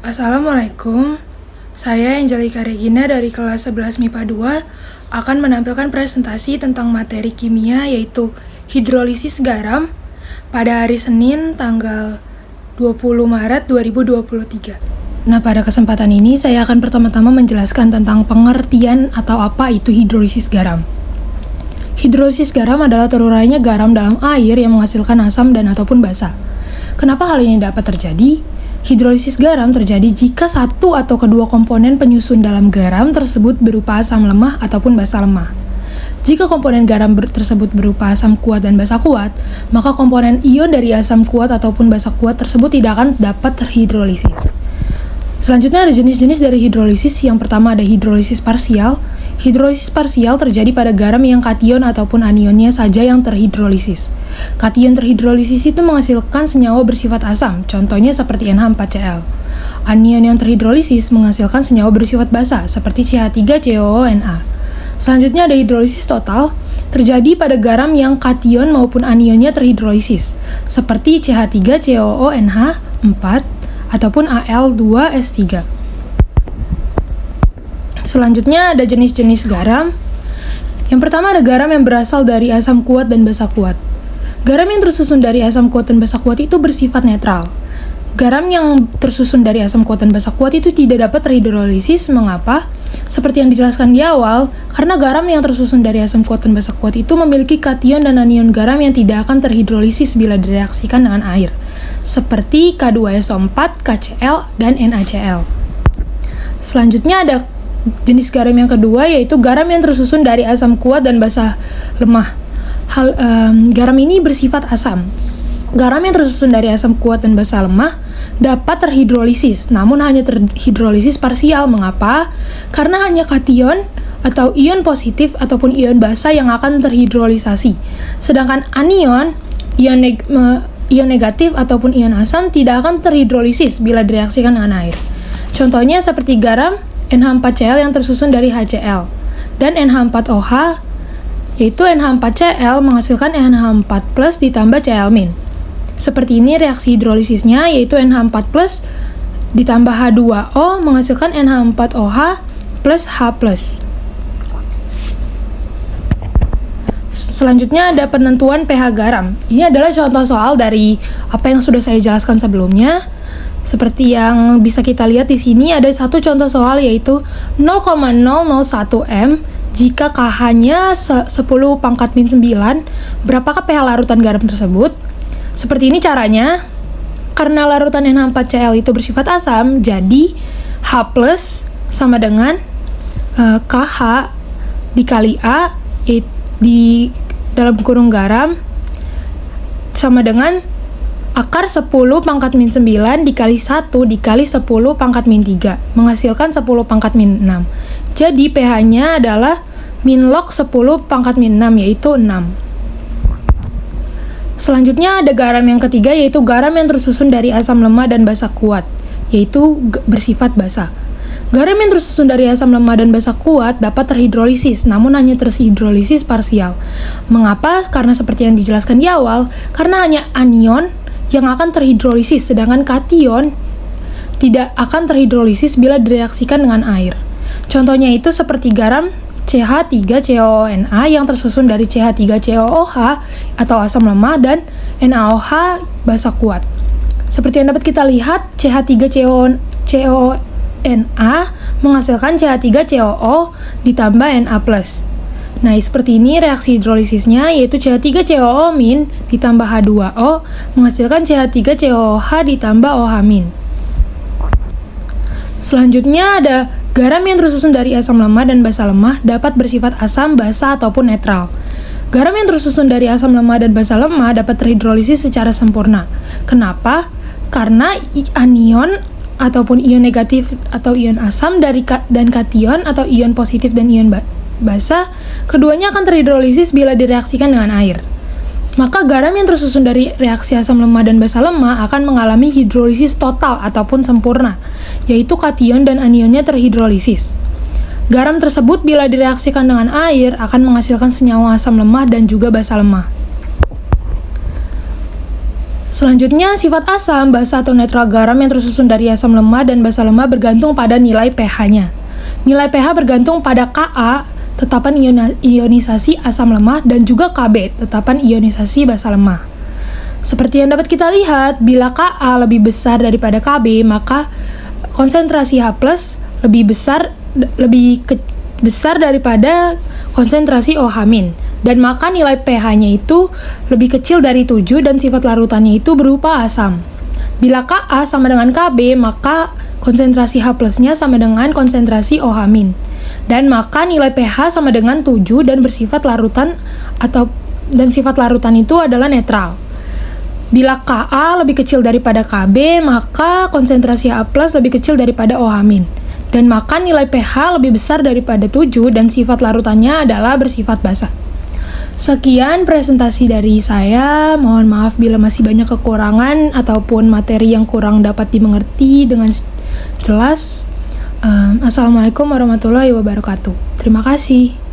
Assalamualaikum, saya Angelika Regina dari kelas 11 MIPA 2 akan menampilkan presentasi tentang materi kimia yaitu hidrolisis garam pada hari Senin tanggal 20 Maret 2023. Nah, pada kesempatan ini saya akan pertama-tama menjelaskan tentang pengertian atau apa itu hidrolisis garam. Hidrolisis garam adalah terurainya garam dalam air yang menghasilkan asam dan ataupun basa. Kenapa hal ini dapat terjadi? Hidrolisis garam terjadi jika satu atau kedua komponen penyusun dalam garam tersebut berupa asam lemah ataupun basa lemah. Jika komponen garam tersebut berupa asam kuat dan basa kuat, maka komponen ion dari asam kuat ataupun basa kuat tersebut tidak akan dapat terhidrolisis. Selanjutnya ada jenis-jenis dari hidrolisis. Yang pertama ada hidrolisis parsial. Hidrolisis parsial terjadi pada garam yang kation ataupun anionnya saja yang terhidrolisis. Kation terhidrolisis itu menghasilkan senyawa bersifat asam, contohnya seperti NH4Cl. Anion yang terhidrolisis menghasilkan senyawa bersifat basa, seperti CH3COONa. Selanjutnya ada hidrolisis total, terjadi pada garam yang kation maupun anionnya terhidrolisis, seperti CH3COONH4 ataupun Al2S3. Selanjutnya ada jenis-jenis garam. Yang pertama ada garam yang berasal dari asam kuat dan basa kuat. Garam yang tersusun dari asam kuat dan basa kuat itu bersifat netral. Garam yang tersusun dari asam kuat dan basa kuat itu tidak dapat terhidrolisis. Mengapa? Seperti yang dijelaskan di awal, karena garam yang tersusun dari asam kuat dan basa kuat itu memiliki kation dan anion garam yang tidak akan terhidrolisis bila direaksikan dengan air, seperti K2SO4, KCl, dan NaCl. Selanjutnya ada jenis garam yang kedua, yaitu garam yang tersusun dari asam kuat dan basa lemah. Garam ini bersifat asam. Garam yang tersusun dari asam kuat dan basa lemah dapat terhidrolisis, namun hanya terhidrolisis parsial. Mengapa? Karena hanya kation atau ion positif ataupun ion basa yang akan terhidrolisasi. Sedangkan anion, ion negatif ataupun ion asam tidak akan terhidrolisis bila direaksikan dengan air. Contohnya seperti garam NH4Cl yang tersusun dari HCl dan NH4OH, yaitu NH4Cl menghasilkan NH4+ ditambah Cl-. Seperti ini reaksi hidrolisisnya, yaitu NH4+ ditambah H2O menghasilkan NH4OH plus H+. Selanjutnya ada penentuan pH garam. Ini adalah contoh soal dari apa yang sudah saya jelaskan sebelumnya. Seperti yang bisa kita lihat di sini ada satu contoh soal, yaitu 0,001 m jika KH-nya 10⁻⁹. Berapakah pH larutan garam tersebut? Seperti ini caranya. Karena larutan NH4Cl itu bersifat asam, jadi H+ sama dengan KH dikali A di dalam kurung garam sama dengan akar 10⁻⁹ dikali 1 dikali 10⁻⁻3 menghasilkan 10⁻⁶. Jadi pH-nya adalah min log 10⁻⁶, yaitu 6. Selanjutnya ada garam yang ketiga, yaitu garam yang tersusun dari asam lemah dan basa kuat, yaitu bersifat basa. Garam yang tersusun dari asam lemah dan basa kuat dapat terhidrolisis, namun hanya terhidrolisis parsial. Mengapa? Karena seperti yang dijelaskan di awal, karena hanya anion yang akan terhidrolisis, sedangkan kation tidak akan terhidrolisis bila direaksikan dengan air. Contohnya itu seperti garam CH3COONa yang tersusun dari CH3COOH atau asam lemah dan NaOH basa kuat. Seperti yang dapat kita lihat, CH3COONa menghasilkan CH3COO ditambah Na+. Nah, seperti ini reaksi hidrolisisnya, yaitu CH3COO- ditambah H2O menghasilkan CH3COOH ditambah OH-. Selanjutnya ada garam yang tersusun dari asam lemah dan basa lemah dapat bersifat asam, basa, ataupun netral. Garam yang tersusun dari asam lemah dan basa lemah dapat terhidrolisis secara sempurna. Kenapa? Karena anion ataupun ion negatif atau ion asam dan kation atau ion positif dan ion basa, keduanya akan terhidrolisis bila direaksikan dengan air. Maka garam yang tersusun dari reaksi asam lemah dan basa lemah akan mengalami hidrolisis total ataupun sempurna, yaitu kation dan anionnya terhidrolisis. Garam tersebut bila direaksikan dengan air akan menghasilkan senyawa asam lemah dan juga basa lemah. Selanjutnya, sifat asam, basa atau netral garam yang tersusun dari asam lemah dan basa lemah bergantung pada nilai pH-nya. Nilai pH bergantung pada Ka, tetapan ionisasi asam lemah, dan juga Kb, tetapan ionisasi basa lemah. Seperti yang dapat kita lihat, bila Ka lebih besar daripada Kb, maka konsentrasi H+ lebih besar daripada konsentrasi OH-. Dan maka nilai pH-nya itu lebih kecil dari 7 dan sifat larutannya itu berupa asam. Bila Ka sama dengan Kb, maka konsentrasi H+-nya sama dengan konsentrasi OH-. Dan maka nilai pH sama dengan 7 dan bersifat larutan dan sifat larutan itu adalah netral. Bila Ka lebih kecil daripada Kb, maka konsentrasi H+ lebih kecil daripada OH-. Dan maka nilai pH lebih besar daripada 7 dan sifat larutannya adalah bersifat basa. Sekian presentasi dari saya. Mohon maaf bila masih banyak kekurangan ataupun materi yang kurang dapat dimengerti dengan jelas. Assalamualaikum warahmatullahi wabarakatuh. Terima kasih.